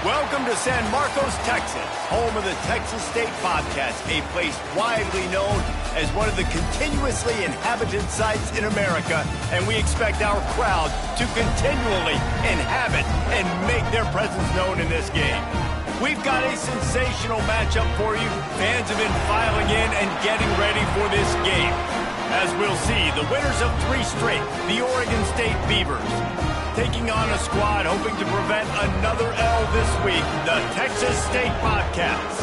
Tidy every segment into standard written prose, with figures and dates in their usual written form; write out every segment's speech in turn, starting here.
Welcome to San Marcos, Texas, home of the Texas State Podcast, a place widely known as one of the continuously inhabited sites in America, and we expect our crowd to continually inhabit and make their presence known in this game. We've got a sensational matchup for you. Fans have been filing in and getting ready for this game. As we'll see, the winners of 3 straight, the Oregon State Beavers, taking on a squad hoping to prevent another L this week, the Texas State Podcast.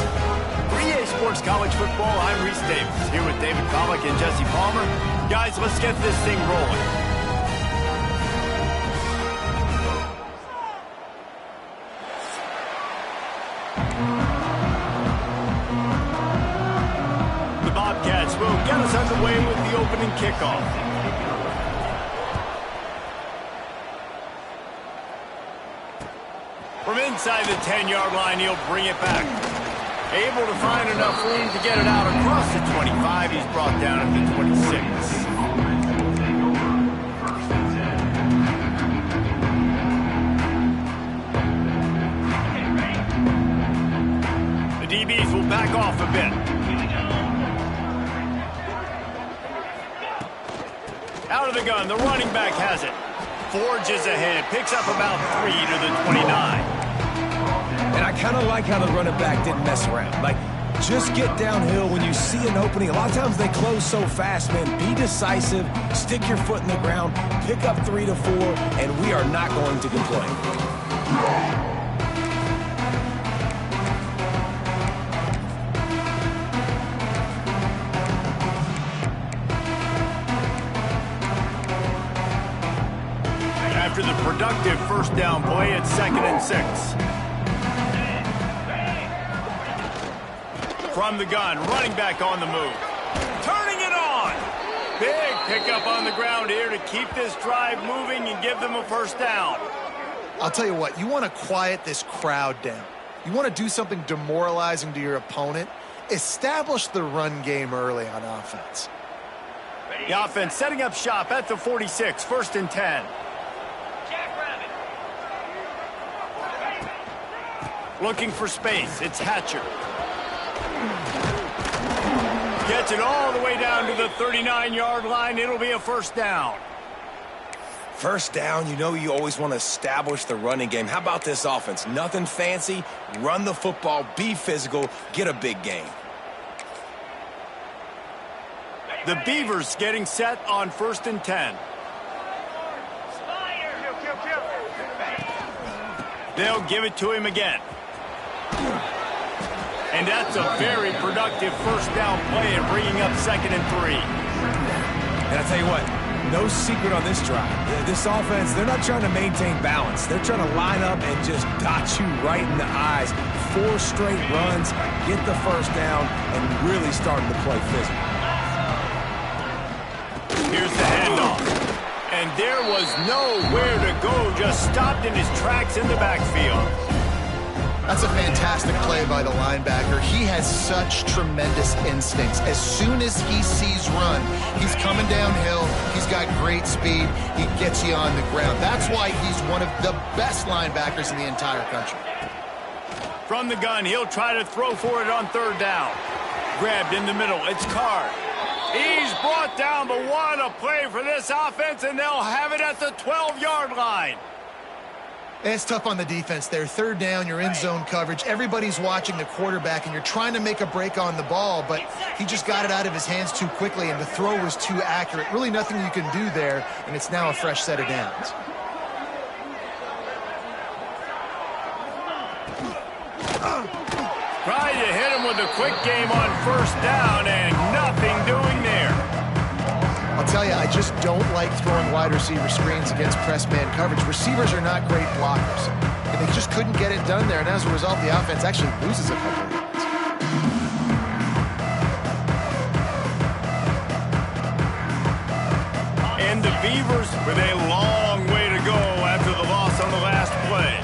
For EA Sports College Football, I'm Reese Davis, here with David Pollack and Jesse Palmer. Guys, let's get this thing rolling. The Bobcats will get us underway with the opening kickoff. From inside the 10-yard line, he'll bring it back. Able to find enough room to get it out across the 25. He's brought down at the 26. The DBs will back off a bit. Out of the gun, the running back has it. Forges ahead, picks up about 3 to the 29. And I kind of like how the running back didn't mess around. Like, just get downhill when you see an opening. A lot of times they close so fast, man. Be decisive, stick your foot in the ground, pick up 3 to 4, and we are not going to complain. After the productive first down play, it's 2nd and 6. From the gun, running back on the move. Turning it on! Big pickup on the ground here to keep this drive moving and give them a first down. I'll tell you what, you want to quiet this crowd down. You want to do something demoralizing to your opponent. Establish the run game early on offense. The offense setting up shop at the 46, 1st and 10. Looking for space, it's Hatcher. Gets it all the way down to the 39-yard line. It'll be a first down. First down, you know you always want to establish the running game. How about this offense? Nothing fancy. Run the football, be physical, get a big gain. The Beavers getting set on 1st and 10. They'll give it to him again. And that's a very productive first down play and bringing up 2nd and 3. And I tell you what, no secret on this drive. This offense, they're not trying to maintain balance. They're trying to line up and just dot you right in the eyes. 4 straight runs, get the first down, and really starting to play physical. Here's the handoff. And there was nowhere to go, just stopped in his tracks in the backfield. That's a fantastic play by the linebacker. He has such tremendous instincts. As soon as he sees run, he's coming downhill. He's got great speed. He gets you on the ground. That's why he's one of the best linebackers in the entire country. From the gun, he'll try to throw for it on 3rd down. Grabbed in the middle, it's Card. He's brought down, but what a play for this offense, and they'll have it at the 12-yard line. It's tough on the defense there. 3rd down, you're in zone coverage. Everybody's watching the quarterback, and you're trying to make a break on the ball, but he just got it out of his hands too quickly, and the throw was too accurate. Really nothing you can do there, and it's now a fresh set of downs. Trying to hit him with a quick game on 1st down, and nothing doing there. I'll tell you, I just don't like throwing wide receiver screens against press man coverage. Receivers are not great blockers, and they just couldn't get it done there, and as a result, the offense actually loses a couple of yards. And the Beavers with a long way to go after the loss on the last play.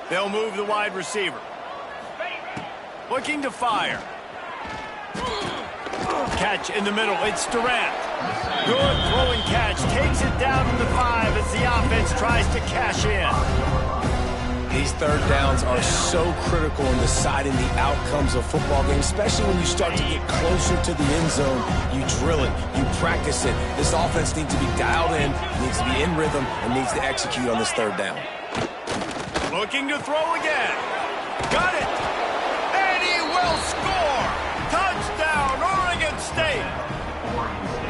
They'll move the wide receiver. Looking to fire. Catch in the middle. It's Durant. Good throw and catch. Takes it down to the 5 as the offense tries to cash in. These third downs are so critical in deciding the outcomes of football games, especially when you start to get closer to the end zone. You drill it, you practice it. This offense needs to be dialed in, needs to be in rhythm, and needs to execute on this third down. Looking to throw again. Got it. And he will score. Touchdown, Oregon State.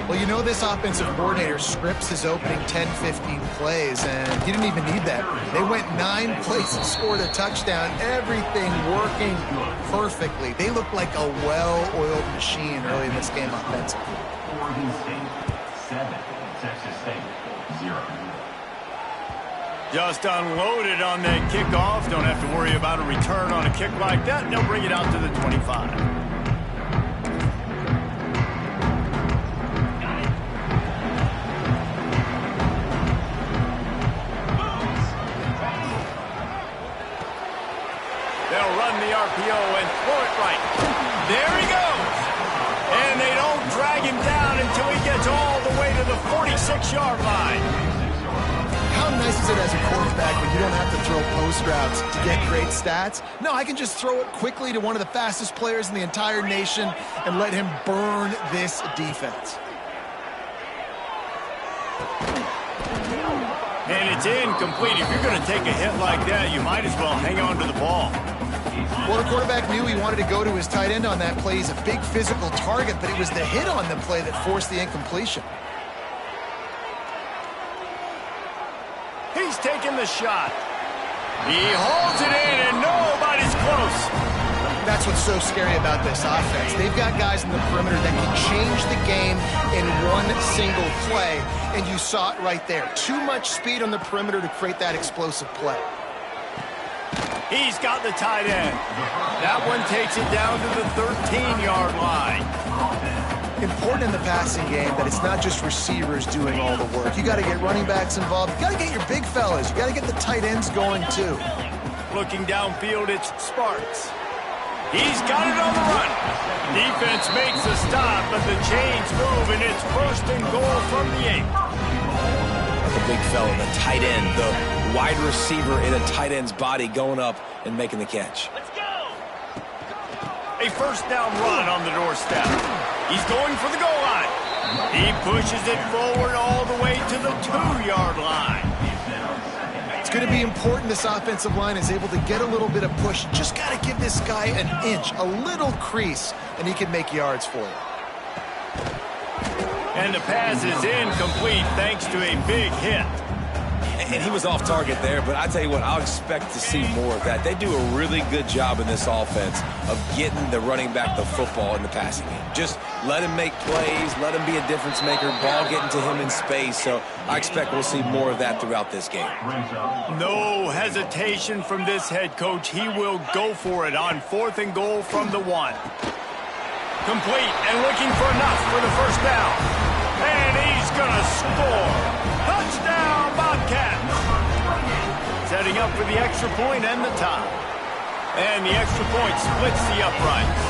Well, you know this offensive coordinator scripts his opening 10-15 plays, and he didn't even need that. They went 9 plays and scored a touchdown, everything working perfectly. They looked like a well-oiled machine early in this game offensively. Oregon State 7, Texas State 0. Just unloaded on that kickoff. Don't have to worry about a return on a kick like that. They'll bring it out to the 25. They'll run the RPO and throw it right. There he goes. And they don't drag him down until he gets all the way to the 46-yard line. How nice is it as a quarterback when you don't have to throw post routes to get great stats? No, I can just throw it quickly to one of the fastest players in the entire nation and let him burn this defense. And it's incomplete. If you're going to take a hit like that, you might as well hang on to the ball. Well, the quarterback knew he wanted to go to his tight end on that play. He's a big physical target, but it was the hit on the play that forced the incompletion. He's taking the shot. He holds it in, and nobody's close. That's what's so scary about this offense. They've got guys in the perimeter that can change the game in one single play, and you saw it right there. Too much speed on the perimeter to create that explosive play. He's got the tight end. That one takes it down to the 13-yard line. Important in the passing game that it's not just receivers doing all the work. You got to get running backs involved. You got to get your big fellas. You got to get the tight ends going too. Looking downfield, it's Sparks. He's got it on the run. Defense makes a stop, but the chains move, and it's 1st and goal from the 8. The big fella, the tight end, the wide receiver in a tight end's body going up and making the catch. Let's go. A 1st down run on the doorstep. He's going for the goal line. He pushes it forward all the way to the 2-yard line. It's going to be important this offensive line is able to get a little bit of push. Just got to give this guy an inch, a little crease, and he can make yards for you. And the pass is incomplete thanks to a big hit. And he was off target there, but I tell you what, I'll expect to see more of that. They do a really good job in this offense of getting the running back the football in the passing game. Just let him make plays, let him be a difference maker, ball getting to him in space. So I expect we'll see more of that throughout this game. No hesitation from this head coach. He will go for it on 4th and goal from the 1. Complete and looking for enough for the 1st down. And he's going to score. Touchdown, Bobcats. Setting up for the extra point and the tie. And the extra point splits the uprights.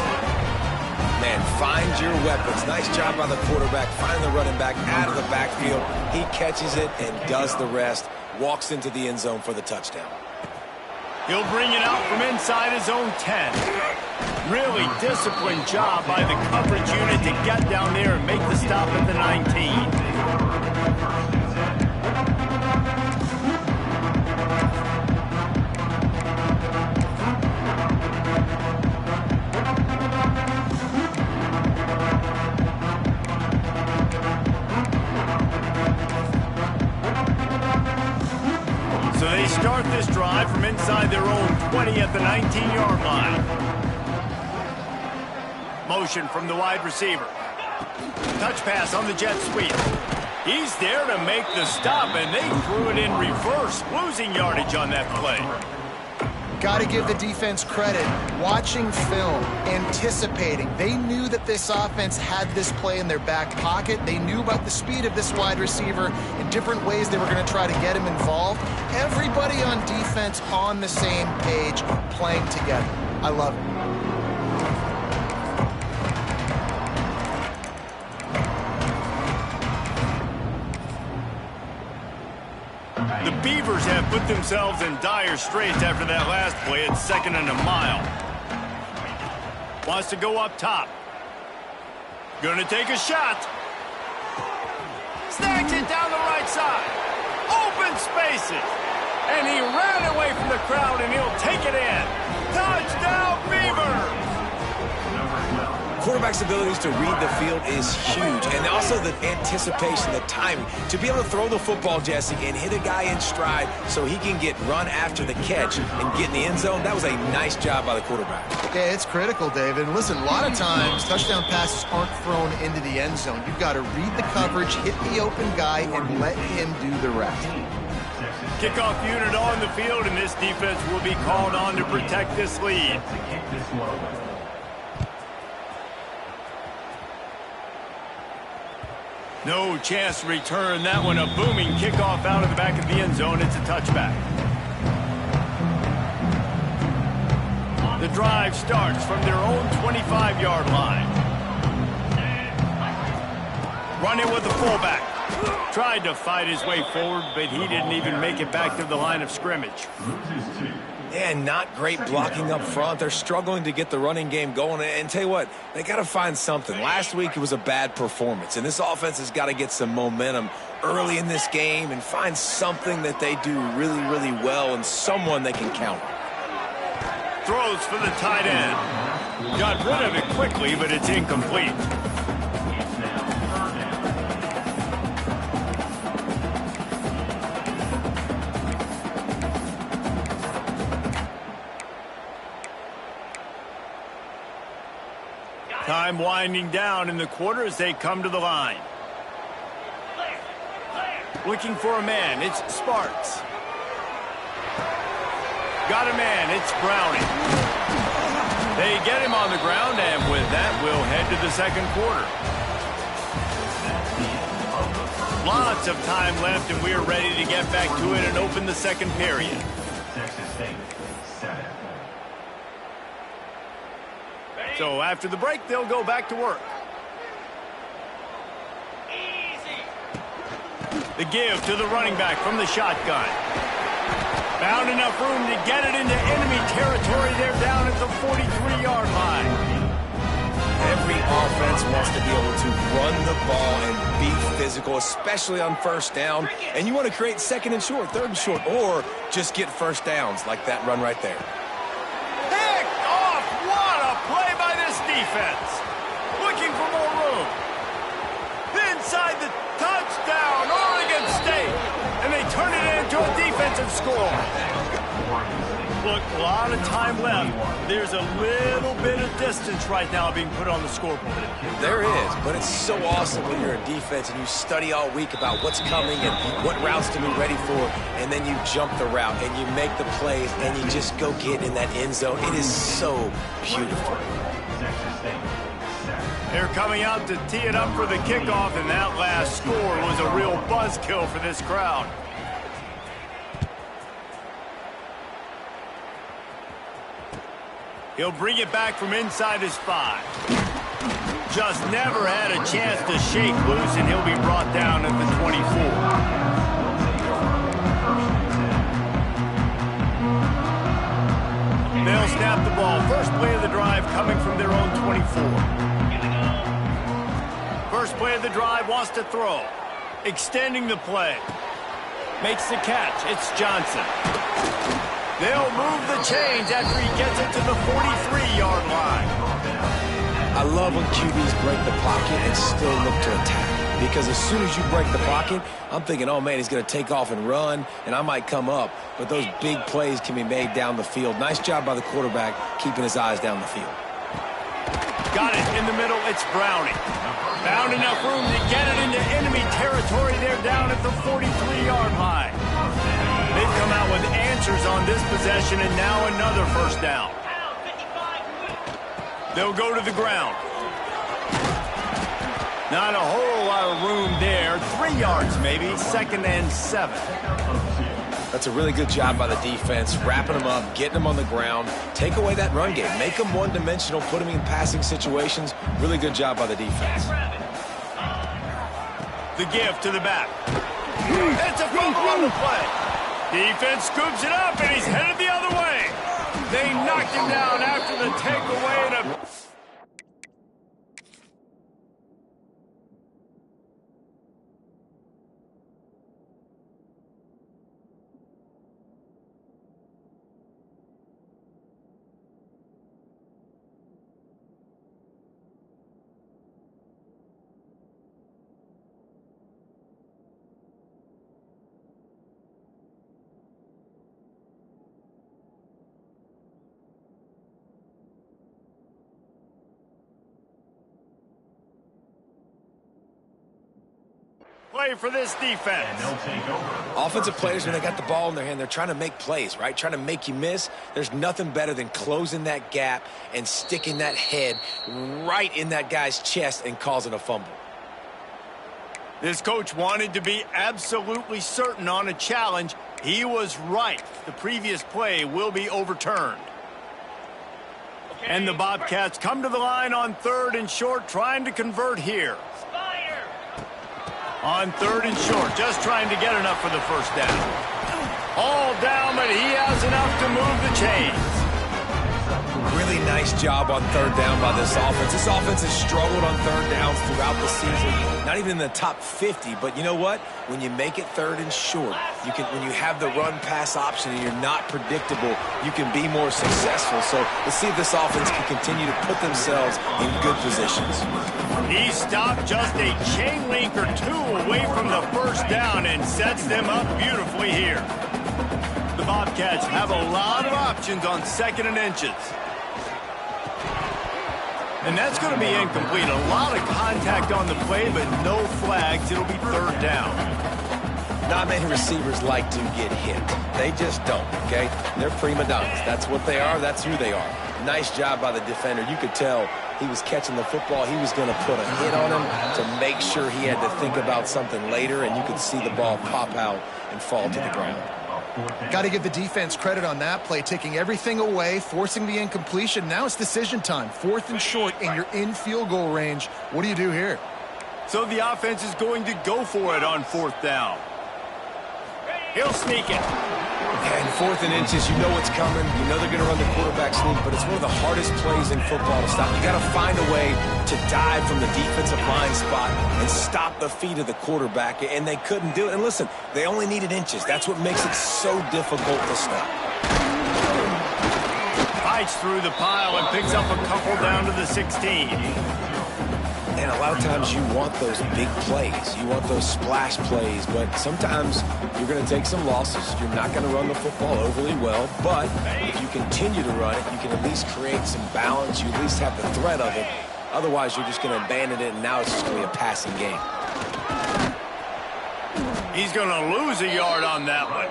Man, find your weapons. Nice job by the quarterback. Find the running back out of the backfield. He catches it and does the rest. Walks into the end zone for the touchdown. He'll bring it out from inside his own 10. Really disciplined job by the coverage unit to get down there and make the stop at the 19. So they start this drive from inside their own 20 at the 19-yard line. Motion from the wide receiver. Touch pass on the jet sweep. He's there to make the stop, and they threw it in reverse, losing yardage on that play. Got to give the defense credit. Watching film, anticipating. They knew that this offense had this play in their back pocket. They knew about the speed of this wide receiver in different ways they were going to try to get him involved. Everybody on defense on the same page, playing together. I love it. Beavers have put themselves in dire straits after that last play at 2nd and a mile. Wants to go up top. Gonna take a shot. Snags it down the right side. Open spaces. And he ran away from the crowd, and he'll take it in. Touchdown, Beavers! Quarterback's abilities to read the field is huge, and also the anticipation, the timing. To be able to throw the football, Jesse, and hit a guy in stride so he can get run after the catch and get in the end zone, that was a nice job by the quarterback. Yeah, it's critical, David. And listen, a lot of times touchdown passes aren't thrown into the end zone. You've got to read the coverage, hit the open guy, and let him do the rest. Kickoff unit on the field, and this defense will be called on to protect this lead. No chance to return that one. A booming kickoff out of the back of the end zone. It's a touchback. The drive starts from their own 25-yard line. Running with the fullback. Tried to fight his way forward, but he didn't even make it back to the line of scrimmage. And not great blocking up front. They're struggling to get the running game going. And tell you what, they got to find something. Last week it was a bad performance, and this offense has got to get some momentum early in this game and find something that they do really, really well and someone they can count on. Throws for the tight end. Got rid of it quickly, but it's incomplete. Time winding down in the quarter as they come to the line. Looking for a man, it's Sparks. Got a man, it's Browning. They get him on the ground, and with that, we'll head to the second quarter. Lots of time left, and we're ready to get back to it and open the second period. So after the break, they'll go back to work. The give to the running back from the shotgun. Found enough room to get it into enemy territory. They're down at the 43-yard line. Every offense wants to be able to run the ball and be physical, especially on first down. And you want to create second and short, third and short, or just get first downs like that run right there. Picked off! What a play by this defense. Looking for more room. Inside the touchdown, Oregon State. And they turn it into a defensive score. Look, a lot of time left. There's a little bit of distance right now being put on the scoreboard. There is, but it's so awesome when you're a defense and you study all week about what's coming and what routes to be ready for, and then you jump the route and you make the plays and you just go get in that end zone. It is so beautiful. They're coming out to tee it up for the kickoff, and that last score was a real buzzkill for this crowd. He'll bring it back from inside his 5. Just never had a chance to shake loose, and he'll be brought down at the 24. They'll snap the ball. First play of the drive coming from their own 24. First play of the drive, wants to throw. Extending the play. Makes the catch. It's Johnson. They'll move the chains after he gets it to the 43-yard line. I love when QBs break the pocket and still look to attack. Because as soon as you break the pocket, I'm thinking, oh, man, he's going to take off and run, and I might come up. But those big plays can be made down the field. Nice job by the quarterback keeping his eyes down the field. Got it in the middle. It's Browning. Found enough room to get it into enemy territory. They're down at the 43-yard line. They've come out with answers on this possession, and now another first down. They'll go to the ground. Not a whole lot of room there. 3 yards maybe. 2nd and 7. That's a really good job by the defense, wrapping them up, getting them on the ground. Take away that run game. Make them one-dimensional, put them in passing situations. Really good job by the defense. The give to the back. It's a fumble on the play. Defense scoops it up, and he's headed the other way. They knocked him down after the takeaway and a... play for this defense. And they'll take over. Offensive players, when they got the ball in their hand, they're trying to make plays, right? Trying to make you miss. There's nothing better than closing that gap and sticking that head right in that guy's chest and causing a fumble. This coach wanted to be absolutely certain on a challenge. He was right. The previous play will be overturned. And the Bobcats come to the line on 3rd and short, trying to convert here. On 3rd and short, just trying to get enough for the first down. All down, but he has enough to move the chains. Really nice job on 3rd down by this offense. This offense has struggled on 3rd downs throughout the season. Not even in the top 50, but you know what? When you make it 3rd and short, when you have the run-pass option and you're not predictable, you can be more successful. So let's see if this offense can continue to put themselves in good positions. He stopped just a chain link or two away from the first down and sets them up beautifully here. The Bobcats have a lot of options on 2nd and inches. And that's going to be incomplete. A lot of contact on the play, but no flags. It'll be 3rd down. Not many receivers like to get hit. They just don't, okay? They're prima donnas. That's what they are. That's who they are. Nice job by the defender. You could tell he was catching the football. He was going to put a hit on him to make sure he had to think about something later, and you could see the ball pop out and fall to the ground. Got to give the defense credit on that play, taking everything away, forcing the incompletion. Now it's decision time. 4th and short, and you're in field goal range. What do you do here? So the offense is going to go for it on 4th down. He'll sneak it. And 4th and inches, you know what's coming. You know they're going to run the quarterback sneak, but it's one of the hardest plays in football to stop. You got to find a way to dive from the defensive line spot and stop the feet of the quarterback, and they couldn't do it. And listen, they only needed inches. That's what makes it so difficult to stop. Fights through the pile and picks up a couple down to the 16. And a lot of times you want those big plays. You want those splash plays, but sometimes you're going to take some losses. You're not going to run the football overly well, but if you continue to run it, you can at least create some balance. You at least have the threat of it. Otherwise, you're just going to abandon it, and now it's just going to be a passing game. He's going to lose a yard on that one.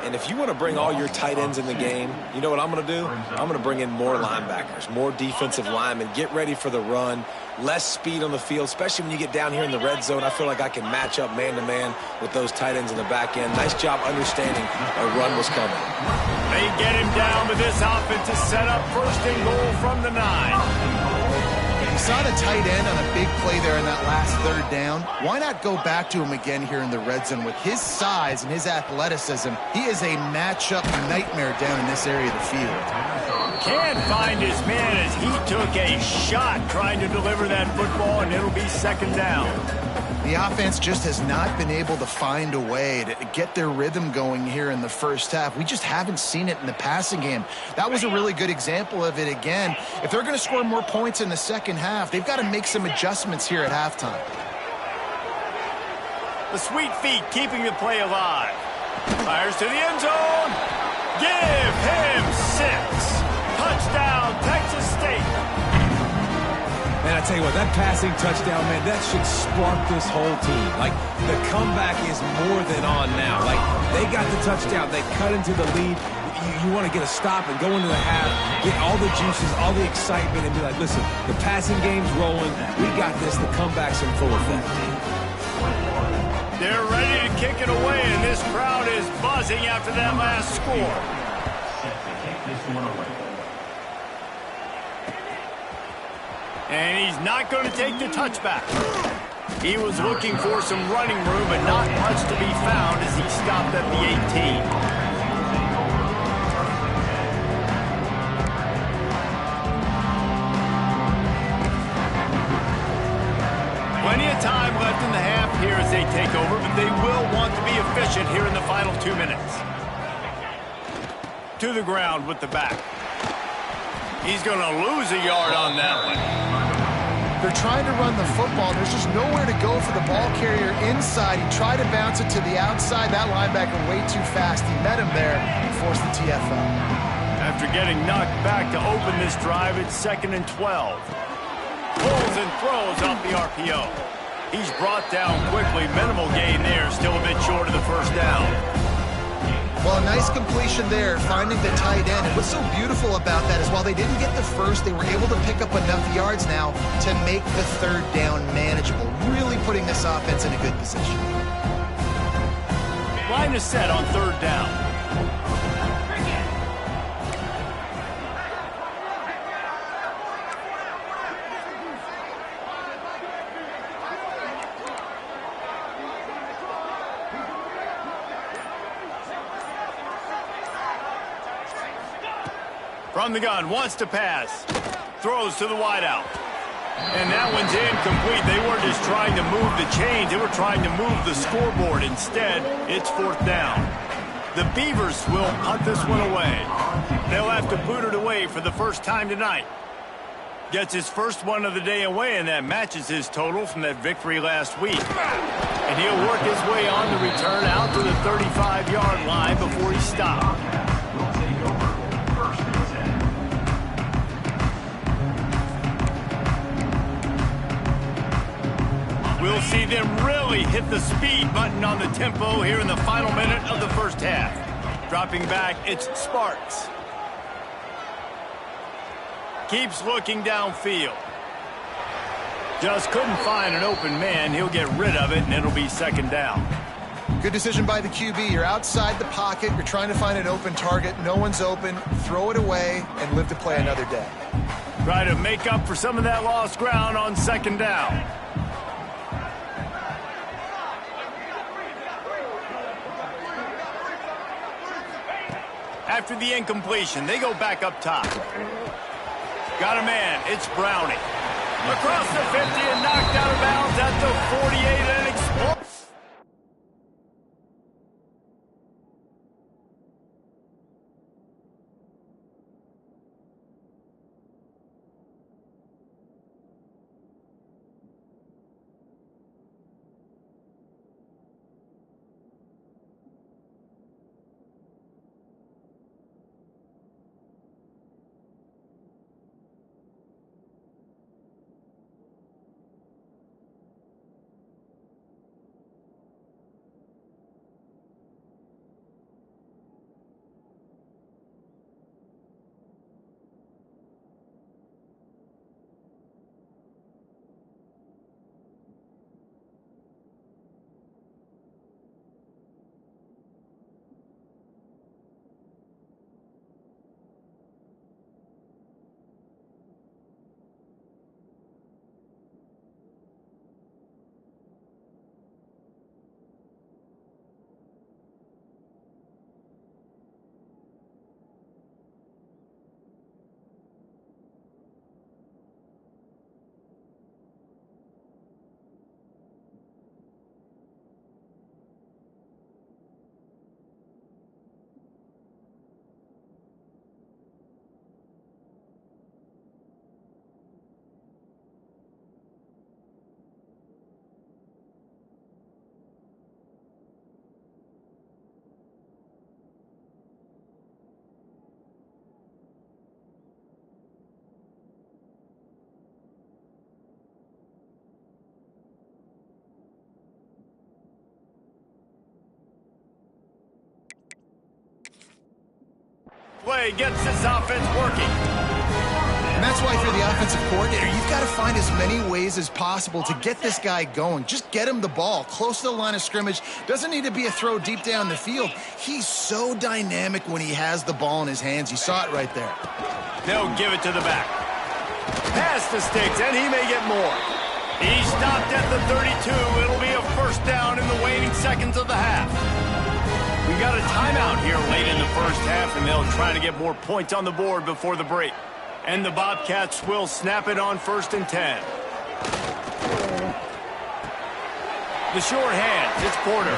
And if you want to bring all your tight ends in the game, you know what I'm going to do? I'm going to bring in more linebackers, more defensive linemen, get ready for the run, less speed on the field, especially when you get down here in the red zone. I feel like I can match up man-to-man with those tight ends in the back end. Nice job understanding a run was coming. They get him down, but this offense is set up 1st and goal from the 9. You saw the tight end on a big play there in that last 3rd down. Why not go back to him again here in the red zone? With his size and his athleticism, he is a matchup nightmare down in this area of the field. Can't find his man as he took a shot trying to deliver that football, and it'll be 2nd down. The offense just has not been able to find a way to get their rhythm going here in the first half. We just haven't seen it in the passing game. That was a really good example of it again. If they're going to score more points in the second half, they've got to make some adjustments here at halftime. The sweet feet keeping the play alive. Fires to the end zone. Give him 6. Touchdown, Texas State. Man, I tell you what, that passing touchdown, man, that should spark this whole team. Like, the comeback is more than on now. Like, they got the touchdown. They cut into the lead. You want to get a stop and go into the half, get all the juices, all the excitement, and be like, listen, the passing game's rolling. We got this. The comeback's in full effect. They're ready to kick it away, and this crowd is buzzing after that last score. And he's not going to take the touchback. He was looking for some running room, but not much to be found as he stopped at the 18. Plenty of time left in the half here as they take over, but they will want to be efficient here in the final 2 minutes. To the ground with the back. He's going to lose a yard on that one. They're trying to run the football. There's just nowhere to go for the ball carrier inside. He tried to bounce it to the outside. That linebacker way too fast. He met him there and forced the TFL. After getting knocked back to open this drive, it's 2nd and 12. Pulls and throws off the RPO. He's brought down quickly. Minimal gain there. Still a bit short of the first down. Well, a nice completion there, finding the tight end. And what's so beautiful about that is while they didn't get the first, they were able to pick up enough yards now to make the 3rd down manageable, really putting this offense in a good position. Line is set on 3rd down. From the gun, wants to pass. Throws to the wideout. And that one's incomplete. They weren't just trying to move the chains. They were trying to move the scoreboard. Instead, it's 4th down. The Beavers will punt this one away. They'll have to boot it away for the first time tonight. Gets his first one of the day away, and that matches his total from that victory last week. And he'll work his way on the return out to the 35-yard line before he stopped. We'll see them really hit the speed button on the tempo here in the final minute of the first half. Dropping back, it's Sparks. Keeps looking downfield. Just couldn't find an open man. He'll get rid of it, and it'll be 2nd down. Good decision by the QB. You're outside the pocket. You're trying to find an open target. No one's open. Throw it away and live to play another day. Try to make up for some of that lost ground on 2nd down. After the incompletion, they go back up top. Got a man. It's Browning. Across the 50 and knocked out of bounds at the 48 and explodes. Play gets this offense working. And that's why if you're the offensive coordinator, you've got to find as many ways as possible to get this guy going. Just get him the ball close to the line of scrimmage. Doesn't need to be a throw deep down the field. He's so dynamic when he has the ball in his hands. You saw it right there. They'll give it to the back. Pass to Sticks, and he may get more. He stopped at the 32. It'll be a first down in the waning seconds of the half. We got a timeout here late in the first half, and they'll try to get more points on the board before the break. And the Bobcats will snap it on 1st and 10. The short hands, it's Porter.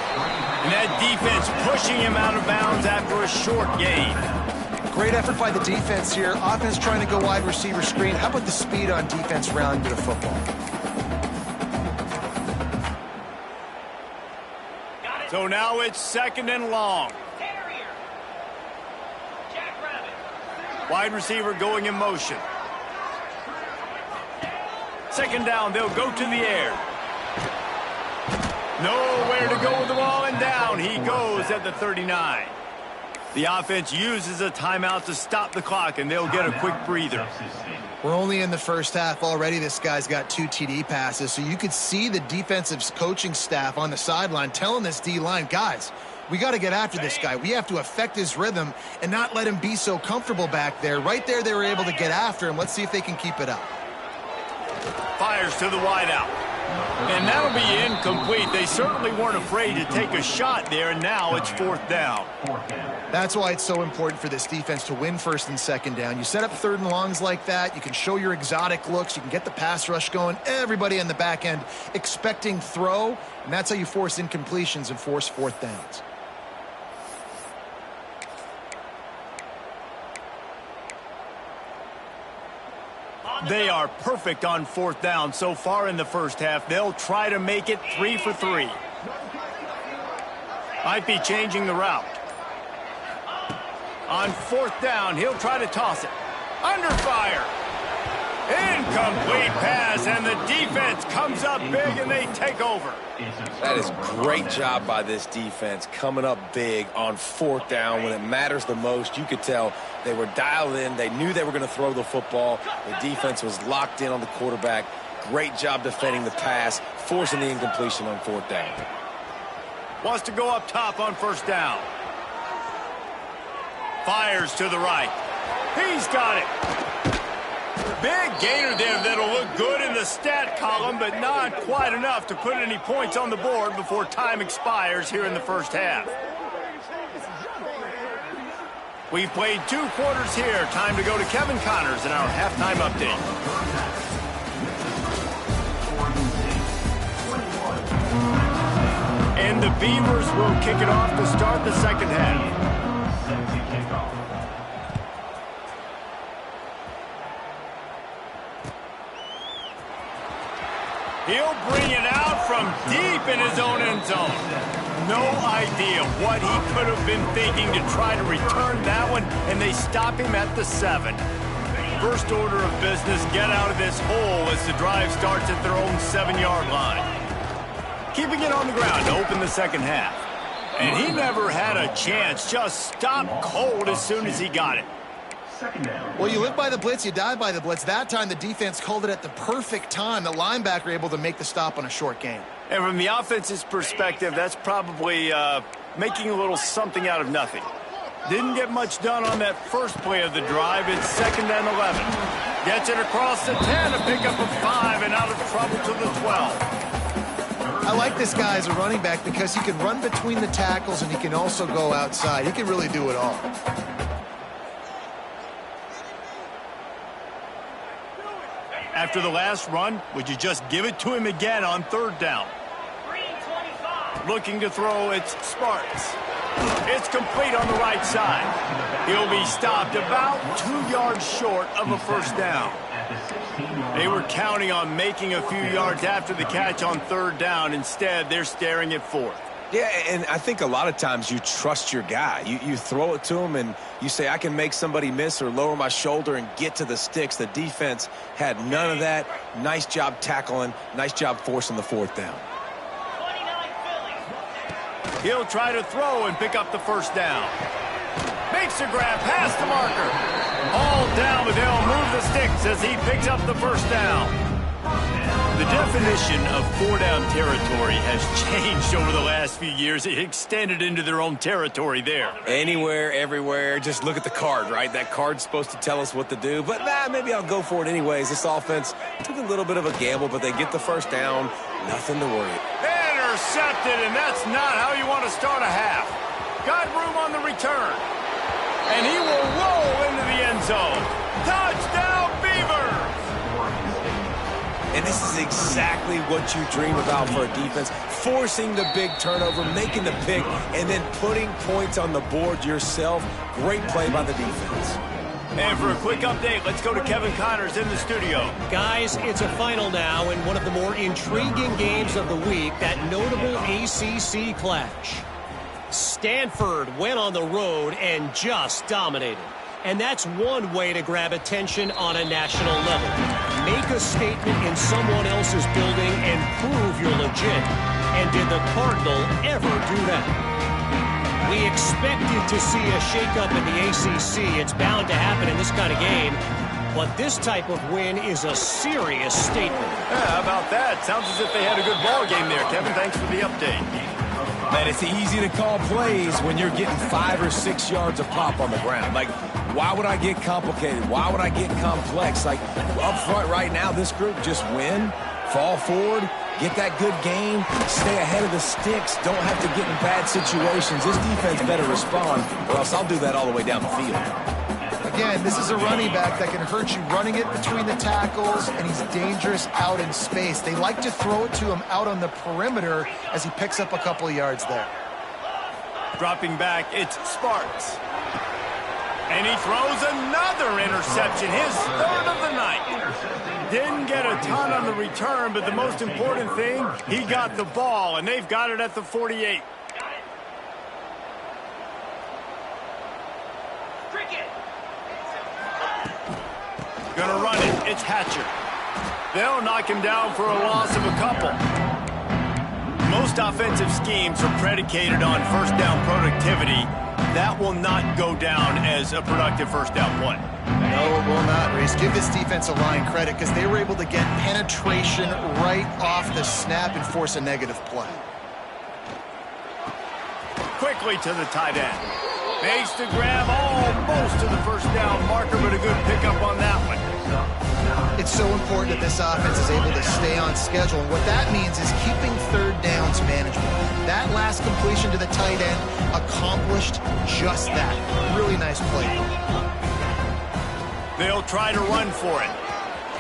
And that defense pushing him out of bounds after a short gain. Great effort by the defense here. Offense trying to go wide receiver screen. How about the speed on defense rounding to the football? So now it's 2nd and long. Wide receiver going in motion. 2nd down, they'll go to the air. Nowhere to go with the ball, and down he goes at the 39. The offense uses a timeout to stop the clock, and they'll get a quick breather. We're only in the first half already. This guy's got 2 TD passes, so you could see the defensive coaching staff on the sideline telling this D-line, guys, we got to get after this guy. We have to affect his rhythm and not let him be so comfortable back there. Right there, they were able to get after him. Let's see if they can keep it up. Fires to the wideout. And that'll be incomplete. They certainly weren't afraid to take a shot there, and now it's 4th down. That's why it's so important for this defense to win 1st and 2nd down. You set up 3rd and longs like that. You can show your exotic looks. You can get the pass rush going. Everybody on the back end expecting throw, and that's how you force incompletions and force 4th downs. They are perfect on 4th down so far in the first half. They'll try to make it 3 for 3. Might be changing the route. On 4th down, he'll try to toss it. Under fire. Incomplete pass, and the defense comes up big, and they take over. That is great job by this defense, coming up big on 4th down when it matters the most. You could tell they were dialed in. They knew they were going to throw the football. The defense was locked in on the quarterback. Great job defending the pass, forcing the incompletion on 4th down. Wants to go up top on 1st down. Fires to the right. He's got it. Big gainer there that'll look good in the stat column, but not quite enough to put any points on the board before time expires here in the first half. We've played 2 quarters here. Time to go to Kevin Connors in our halftime update. And the Beavers will kick it off to start the second half. He'll bring it out from deep in his own end zone. No idea what he could have been thinking to try to return that one, and they stop him at the 7. First order of business, get out of this hole as the drive starts at their own 7-yard line. Keeping it on the ground to open the second half. And he never had a chance, just stopped cold as soon as he got it. Well, you live by the blitz, you die by the blitz. That time, the defense called it at the perfect time. The linebacker able to make the stop on a short gain. And from the offense's perspective, that's probably making a little something out of nothing. Didn't get much done on that first play of the drive. It's 2nd and 11. Gets it across the 10 to pick up a 5 and out of trouble to the 12. I like this guy as a running back because he can run between the tackles and he can also go outside. He can really do it all. After the last run, would you just give it to him again on 3rd down? Looking to throw, it's Sparks. It's complete on the right side. He'll be stopped about 2 yards short of a first down. They were counting on making a few yards after the catch on 3rd down. Instead, they're staring at 4th. Yeah, and I think a lot of times you trust your guy. You throw it to him and you say, I can make somebody miss or lower my shoulder and get to the sticks. The defense had none of that. Nice job tackling. Nice job forcing the 4th down. He'll try to throw and pick up the first down. Makes a grab past the marker. All down, but they'll move the sticks as he picks up the first down. The definition of four-down territory has changed over the last few years. It extended into their own territory there. Anywhere, everywhere. Just look at the card, right? That card's supposed to tell us what to do. But maybe I'll go for it anyways. This offense took a little bit of a gamble, but they get the first down. Nothing to worry. Intercepted, and that's not how you want to start a half. Got room on the return. And he will roll into the end zone. Touchdown, Beavers! And this is exactly what you dream about for a defense. Forcing the big turnover, making the pick, and then putting points on the board yourself. Great play by the defense. And for a quick update, let's go to Kevin Connors in the studio. Guys, it's a final now in one of the more intriguing games of the week, that notable ACC clash. Stanford went on the road and just dominated. And that's one way to grab attention on a national level. Make a statement in someone else's building and prove you're legit. And did the Cardinal ever do that? We expected to see a shakeup in the ACC. It's bound to happen in this kind of game. But this type of win is a serious statement. Yeah, how about that? Sounds as if they had a good ball game there, Kevin. Thanks for the update. Man, it's easy to call plays when you're getting 5 or 6 yards of pop on the ground. Like, why would I get complicated? Why would I get complex? Like, up front right now, this group just win, fall forward, get that good game, stay ahead of the sticks, don't have to get in bad situations. This defense better respond, or else I'll do that all the way down the field. Again, this is a running back that can hurt you running it between the tackles, and he's dangerous out in space. They like to throw it to him out on the perimeter as he picks up a couple of yards there. Dropping back, it's Sparks. And he throws another interception, his third of the night. Didn't get a ton on the return, but the most important thing, he got the ball, and they've got it at the 48. Gonna run it. It's Hatcher. They'll knock him down for a loss of a couple. Most offensive schemes are predicated on first down productivity. That will not go down as a productive first down play. No, it will not, Reese. Give this defensive line credit because they were able to get penetration right off the snap and force a negative play. Quickly to the tight end. Makes the grab almost to the first down marker, but a good pickup on that one. It's so important that this offense is able to stay on schedule. And what that means is keeping third downs manageable. That last completion to the tight end accomplished just that. Really nice play. They'll try to run for it.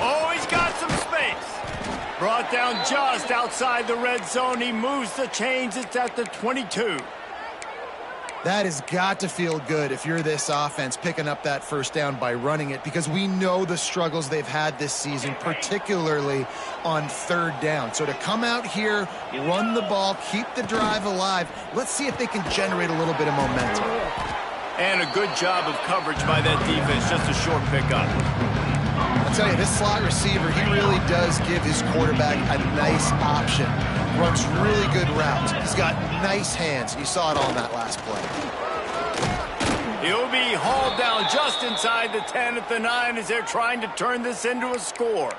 Oh, he's got some space. Brought down just outside the red zone. He moves the chains. It's at the 22. That has got to feel good if you're this offense picking up that first down by running it, because we know the struggles they've had this season, particularly on third down. So to come out here, run the ball, keep the drive alive, let's see if they can generate a little bit of momentum. And a good job of coverage by that defense, just a short pickup. I'll tell you, this slot receiver, he really does give his quarterback a nice option. Runs really good routes. He's got nice hands. You saw it all in that last play. He'll be hauled down just inside the 10 at the 9 as they're trying to turn this into a score.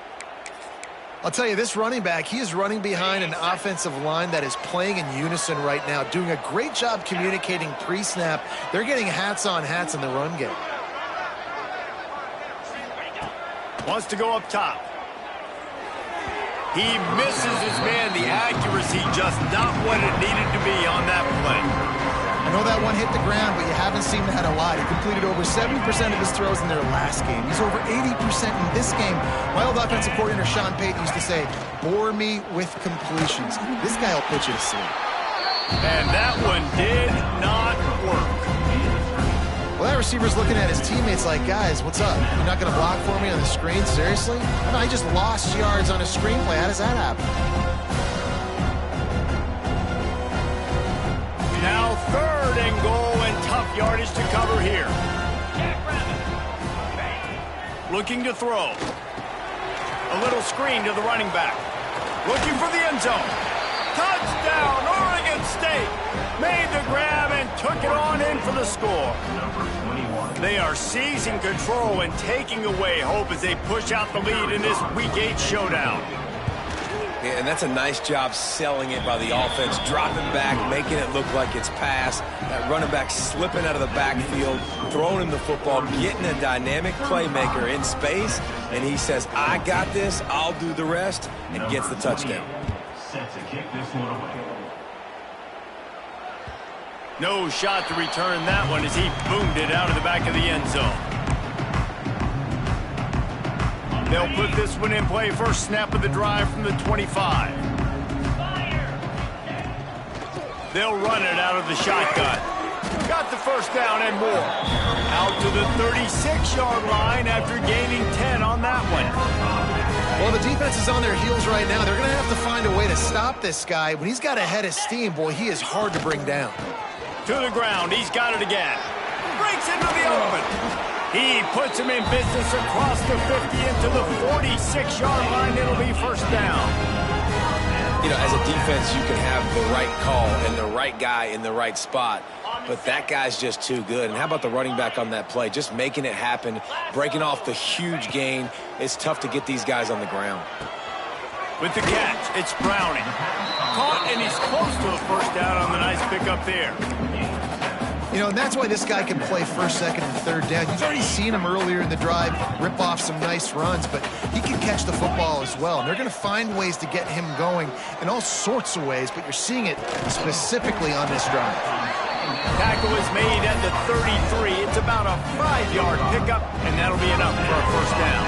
I'll tell you, this running back, he is running behind an offensive line that is playing in unison right now, doing a great job communicating pre-snap. They're getting hats on hats in the run game. Wants to go up top. He misses his man. The accuracy just not what it needed to be on that play. I know that one hit the ground, but you haven't seen that a lot. He completed over 70% of his throws in their last game. He's over 80% in this game. My old offensive coordinator, Sean Payton, used to say, bore me with completions. This guy will put you to sleep. And that one did not work. Well, that receiver's looking at his teammates like, guys, what's up? You're not going to block for me on the screen? Seriously? No, I just lost yards on a screenplay. How does that happen? Now 3rd and goal and tough yardage to cover here. Looking to throw. A little screen to the running back. Looking for the end zone. Touchdown, Oregon State. Made the grab and took it on in for the score. They are seizing control and taking away hope as they push out the lead in this Week 8 showdown. And that's a nice job selling it by the offense, dropping back, making it look like it's pass. That running back slipping out of the backfield, throwing him the football, getting a dynamic playmaker in space, and he says, I got this, I'll do the rest, and gets the touchdown. Set to kick this one away. No shot to return that one as he boomed it out of the back of the end zone. They'll put this one in play. First snap of the drive from the 25. They'll run it out of the shotgun. Got the first down and more. Out to the 36-yard line after gaining 10 on that one. Well, the defense is on their heels right now. They're going to have to find a way to stop this guy. When he's got a head of steam, boy, he is hard to bring down. To the ground. He's got it again. Breaks into the open. He puts him in business across the 50 into the 46-yard line. It'll be first down. You know, as a defense, you can have the right call and the right guy in the right spot, but that guy's just too good. And how about the running back on that play? Just making it happen, breaking off the huge gain. It's tough to get these guys on the ground. With the catch, it's Browning. Caught, and he's close to a first down on the nice pickup there. You know, and that's why this guy can play first, second, and third down. You've already seen him earlier in the drive rip off some nice runs, but he can catch the football as well. And they're going to find ways to get him going in all sorts of ways, but you're seeing it specifically on this drive. Tackle is made at the 33. It's about a 5-yard pickup, and that'll be enough for a first down.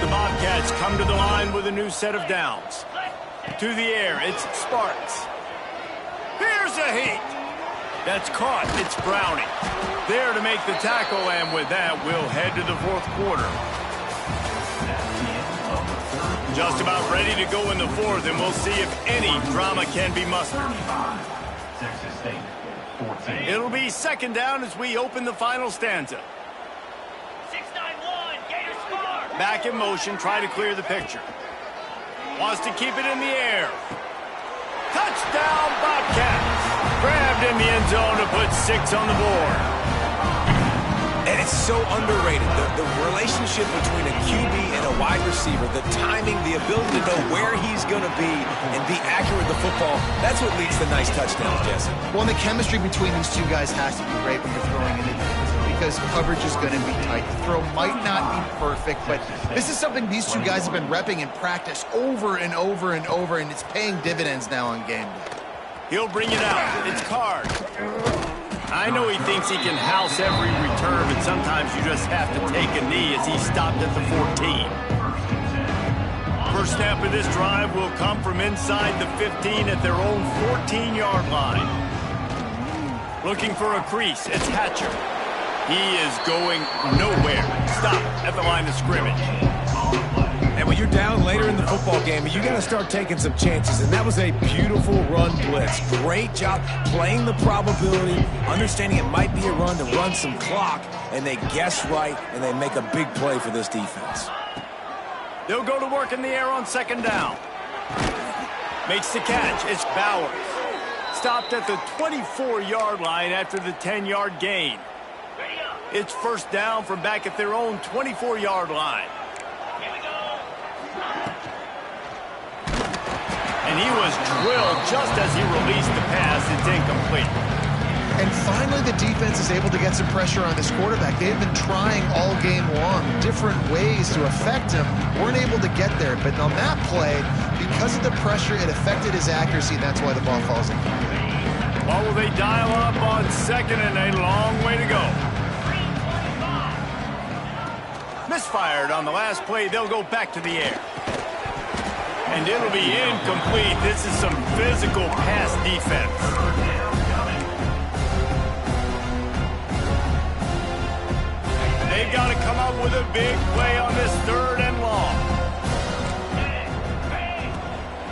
The Bobcats come to the line with a new set of downs. To the air, it's Sparks. Here's a heat. That's caught. It's Browning. There to make the tackle, and with that, we'll head to the fourth quarter. Just about ready to go in the fourth, and we'll see if any drama can be mustered. Texas State, 14. It'll be second down as we open the final stanza. 6-9-1, Gators score! Back in motion, try to clear the picture. Wants to keep it in the air. Touchdown, Bobcats! Grabbed in the end zone to put 6 on the board. And it's so underrated. The relationship between a QB and a wide receiver, the timing, the ability to know where he's going to be and be accurate with the football, that's what leads to nice touchdowns, Jesse. Well, and the chemistry between these two guys has to be great when you're throwing into defense because coverage is going to be tight. The throw might not be perfect, but this is something these two guys have been repping in practice over and over and over, and it's paying dividends now on game day. He'll bring it out. It's Card. I know he thinks he can house every return, but sometimes you just have to take a knee as he stopped at the 14. First snap of this drive will come from inside the 15 at their own 14-yard line. Looking for a crease. It's Hatcher. He is going nowhere. Stop at the line of scrimmage. And when you're down later in the football game, you got to start taking some chances. And that was a beautiful run blitz. Great job playing the probability, understanding it might be a run to run some clock, and they guess right, and they make a big play for this defense. They'll go to work in the air on second down. Makes the catch. It's Bowers. Stopped at the 24-yard line after the 10-yard gain. It's first down from back at their own 24-yard line. And he was drilled just as he released the pass. It's incomplete. And finally, the defense is able to get some pressure on this quarterback. They've been trying all game long different ways to affect him. Weren't able to get there. But on that play, because of the pressure, it affected his accuracy. That's why the ball falls incomplete. Well, will they dial up on second and a long way to go? Misfired on the last play. They'll go back to the air. And it'll be incomplete. This is some physical pass defense. They've got to come up with a big play on this third and long.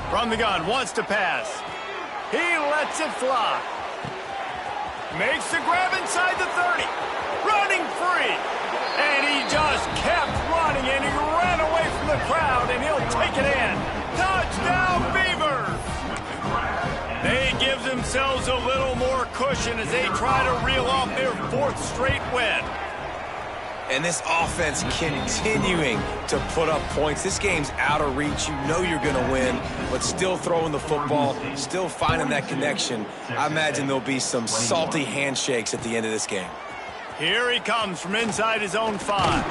From the gun, wants to pass. He lets it fly. Makes the grab inside the 30. Running free. And he just kept running, and he ran away from the crowd, and he'll take it in. Touchdown, Beavers! They give themselves a little more cushion as they try to reel off their 4th straight win. And this offense continuing to put up points. This game's out of reach. You know you're going to win, but still throwing the football, still finding that connection. I imagine there'll be some salty handshakes at the end of this game. Here he comes from inside his own 5.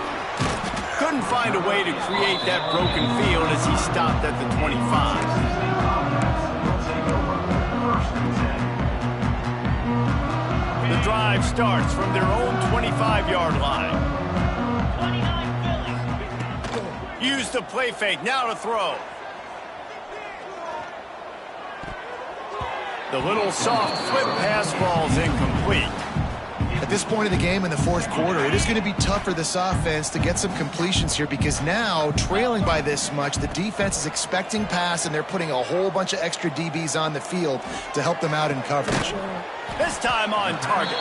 Couldn't find a way to create that broken field as he stopped at the 25. The drive starts from their own 25-yard line. Use the play fake, now to throw. The little soft flip pass falls incomplete. At this point of the game in the fourth quarter, it is going to be tough for this offense to get some completions here because now, trailing by this much, the defense is expecting pass, and they're putting a whole bunch of extra DBs on the field to help them out in coverage. This time on target.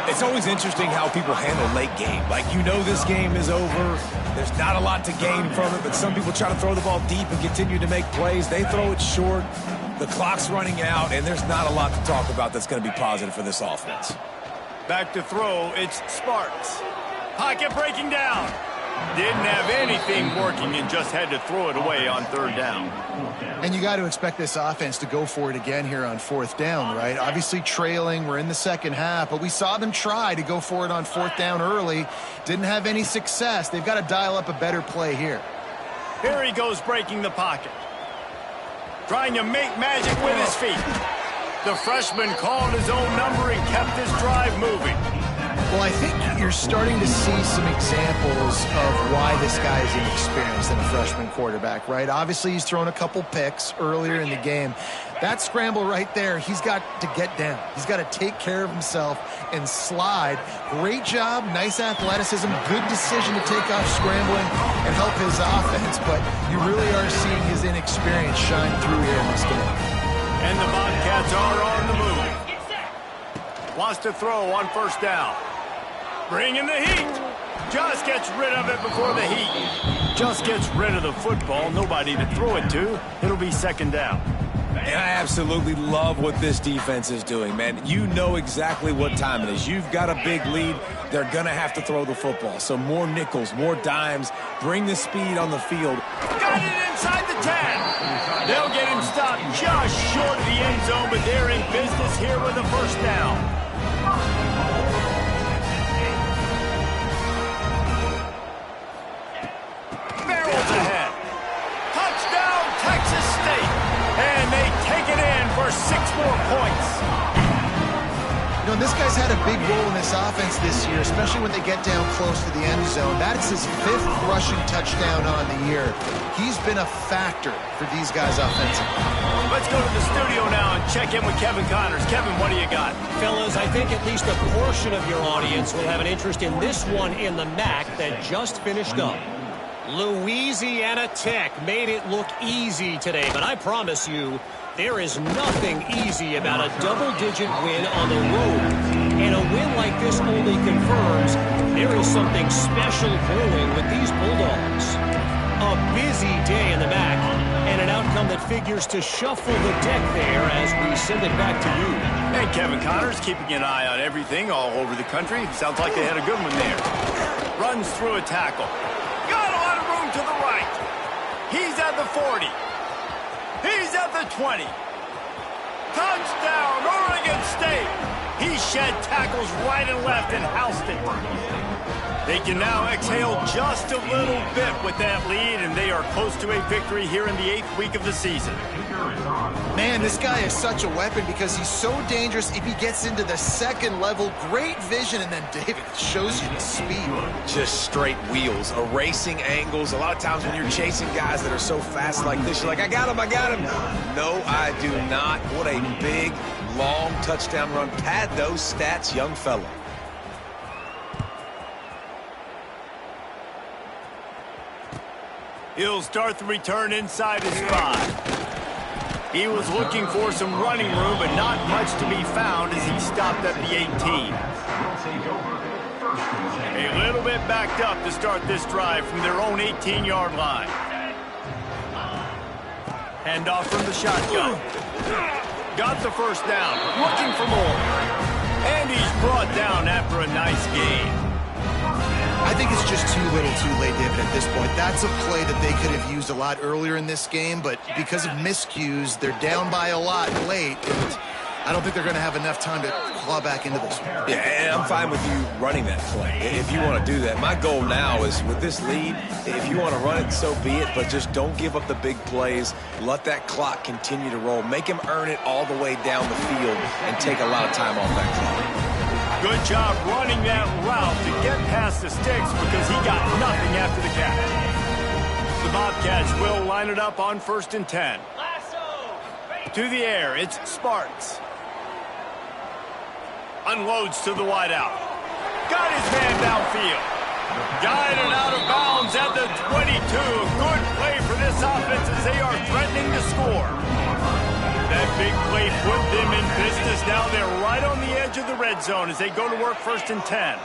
It's always interesting how people handle late game. Like, you know this game is over. There's not a lot to gain from it, but some people try to throw the ball deep and continue to make plays. They throw it short. The clock's running out, and there's not a lot to talk about that's going to be positive for this offense. Back to throw, it's Sparks. Pocket breaking down. Didn't have anything working and just had to throw it away on third down. And you got to expect this offense to go for it again here on fourth down, right? Obviously trailing, we're in the second half, but we saw them try to go for it on fourth down early. Didn't have any success. They've got to dial up a better play here. Here he goes breaking the pocket. Trying to make magic with his feet. The freshman called his own number and kept his drive moving. Well, I think you're starting to see some examples of why this guy is inexperienced in a freshman quarterback, right? Obviously, he's thrown a couple picks earlier in the game. That scramble right there, he's got to get down. He's got to take care of himself and slide. Great job, nice athleticism, good decision to take off scrambling and help his offense, but you really are seeing his inexperience shine through here in this game. And the Bobcats are on the move. Wants to throw on first down. Bringing the heat. Just gets rid of it before the heat. Just gets rid of the football. Nobody to throw it to. It'll be second down. And I absolutely love what this defense is doing, man. You know exactly what time it is. You've got a big lead. They're going to have to throw the football. So more nickels, more dimes. Bring the speed on the field. Got it inside the 10. They'll get him stopped just short of the end zone, but they're in business here with a first down. Barrels ahead. Touchdown, Texas State. And they take it in for 6 more points. You know, this guy's had a big role in this offense this year, especially when they get down close to the end zone. That's his 5th rushing touchdown on the year. He's been a factor for these guys offensively. Let's go to the studio now and check in with Kevin Connors. Kevin, what do you got? Fellas, I think at least a portion of your audience will have an interest in this one in the MAC that just finished up. Louisiana Tech made it look easy today, but I promise you, there is nothing easy about a double-digit win on the road. And a win like this only confirms there is something special brewing with these Bulldogs. A busy day in the MAC, and an outcome that figures to shuffle the deck there as we send it back to you. And Kevin Connors keeping an eye on everything all over the country. Sounds like they had a good one there. Runs through a tackle. Got a lot of room to the right. He's at the 40. He's at the 20. Touchdown, Oregon State. He shed tackles right and left and housed it. They can now exhale just a little bit with that lead, and they are close to a victory here in the 8th week of the season. Man, this guy is such a weapon because he's so dangerous if he gets into the second level. Great vision, and then David shows you the speed. Just straight wheels, erasing angles. A lot of times when you're chasing guys that are so fast like this, you're like, I got him, I got him. No, I do not. What a big, long touchdown run. Pad those stats, young fella. He'll start the return inside his 5. He was looking for some running room, but not much to be found as he stopped at the 18. A little bit backed up to start this drive from their own 18-yard line. Handoff from the shotgun. Got the first down, looking for more. And he's brought down after a nice game. I think it's just too little too late, David, at this point. That's a play that they could have used a lot earlier in this game, but because of miscues, they're down by a lot late, and I don't think they're going to have enough time to claw back into this one. Yeah, and I'm fine with you running that play if you want to do that. My goal now is with this lead, if you want to run it, so be it, but just don't give up the big plays. Let that clock continue to roll. Make him earn it all the way down the field and take a lot of time off that clock. Good job running that route to get past the sticks because he got nothing after the catch. The Bobcats will line it up on 1st and 10. To the air, it's Sparks. Unloads to the wideout. Got his man downfield. Guided out of bounds at the 22. Good play for this offense as they are threatening to score. That big play put them in business. Now they're right on the edge of the red zone as they go to work 1st and 10.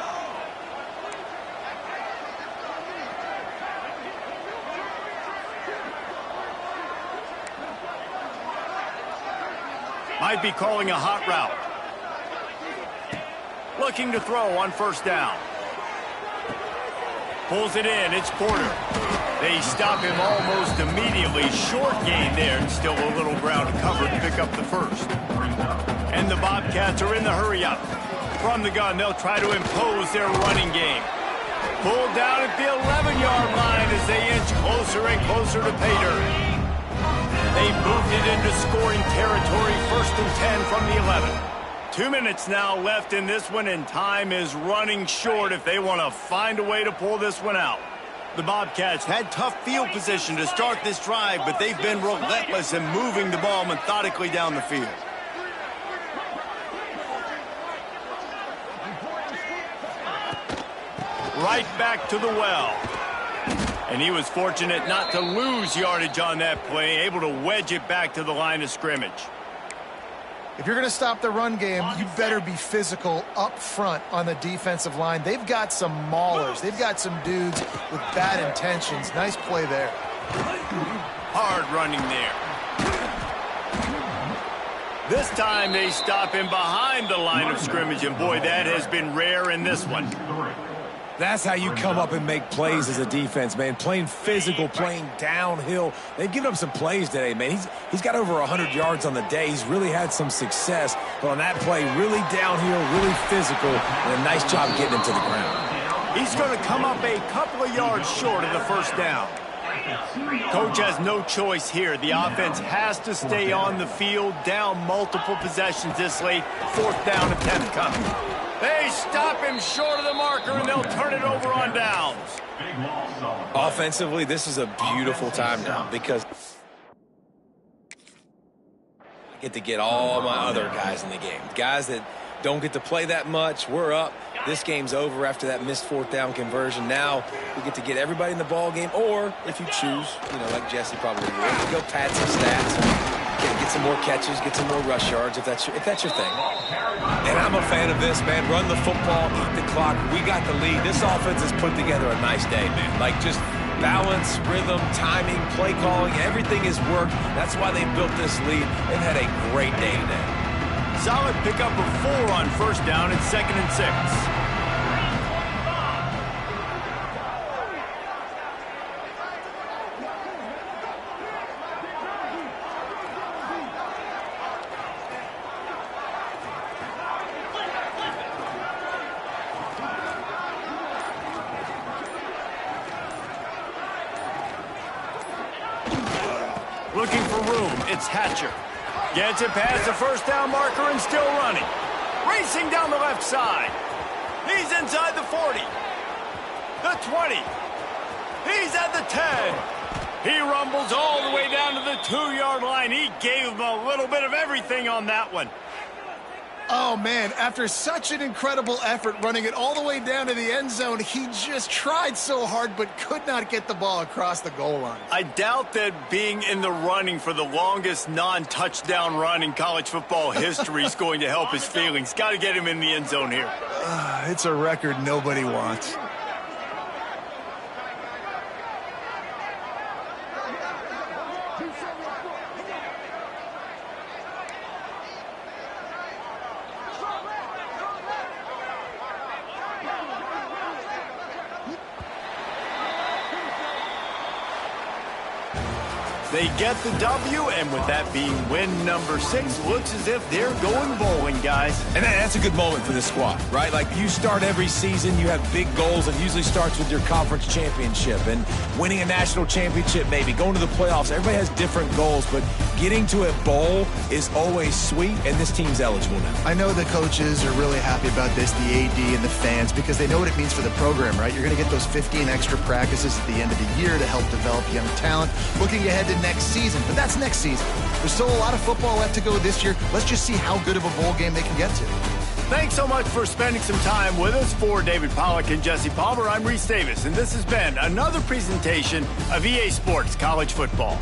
Might be calling a hot route. Looking to throw on 1st down. Pulls it in. It's Porter. They stop him almost immediately. Short gain there, and still a little ground to cover to pick up the 1st. And the Bobcats are in the hurry-up. From the gun, they'll try to impose their running game. Pulled down at the 11-yard line as they inch closer and closer to pay dirt. They moved it into scoring territory, 1st and 10 from the 11. 2 minutes now left in this one, and time is running short if they want to find a way to pull this one out. The Bobcats had tough field position to start this drive, but they've been relentless in moving the ball methodically down the field. Right back to the well. And he was fortunate not to lose yardage on that play, able to wedge it back to the line of scrimmage. If you're going to stop the run game, you better be physical up front on the defensive line. They've got some maulers. They've got some dudes with bad intentions. Nice play there. Hard running there. This time they stop him behind the line of scrimmage, and boy, that has been rare in this one. That's how you come up and make plays as a defense, man. Playing physical, playing downhill. They've given up some plays today, man. He's got over 100 yards on the day. He's really had some success. But on that play, really downhill, really physical, and a nice job getting him to the ground. He's going to come up a couple of yards short of the 1st down. Coach has no choice here. The offense has to stay on the field, down multiple possessions this late. 4th down attempt coming. They stop him short of the marker, and they'll turn it over on downs. Offensively, this is a beautiful time now because I get to get all my other guys in the game. Guys that don't get to play that much. We're up. This game's over after that missed 4th down conversion. Now we get to get everybody in the ball game, or if you choose, like Jesse probably would, go pad some stats. Get some more catches, get some more rush yards if that's your thing. And I'm a fan of this, man. Run the football, eat the clock. We got the lead. This offense has put together a nice day, man. Like just balance, rhythm, timing, play calling, everything has worked. That's why they built this lead. They've had a great day today. Solid pickup of 4 on 1st down and 2nd and 6. Looking for room, it's Hatcher. Gets it past the 1st down marker and still running. Racing down the left side. He's inside the 40. The 20. He's at the 10. He rumbles all the way down to the 2-yard line. He gave him a little bit of everything on that one. Oh, man, after such an incredible effort running it all the way down to the end zone, he just tried so hard but could not get the ball across the goal line. I doubt that being in the running for the longest non-touchdown run in college football history is going to help his feelings. Got to get him in the end zone here. It's a record nobody wants. They get the W, and with that being win number 6, looks as if they're going bowling, guys. And that's a good moment for this squad, right? Like, you start every season, you have big goals. It usually starts with your conference championship and winning a national championship, maybe going to the playoffs. Everybody has different goals, but getting to a bowl is always sweet, and this team's eligible now. I know the coaches are really happy about this, the AD and the fans, because they know what it means for the program, right? You're going to get those 15 extra practices at the end of the year to help develop young talent. Looking ahead to next season, but that's next season. There's still a lot of football left to go this year. Let's just see how good of a bowl game they can get to. Thanks so much for spending some time with us. For David Pollack and Jesse Palmer, I'm Reese Davis, and this has been another presentation of EA Sports College Football.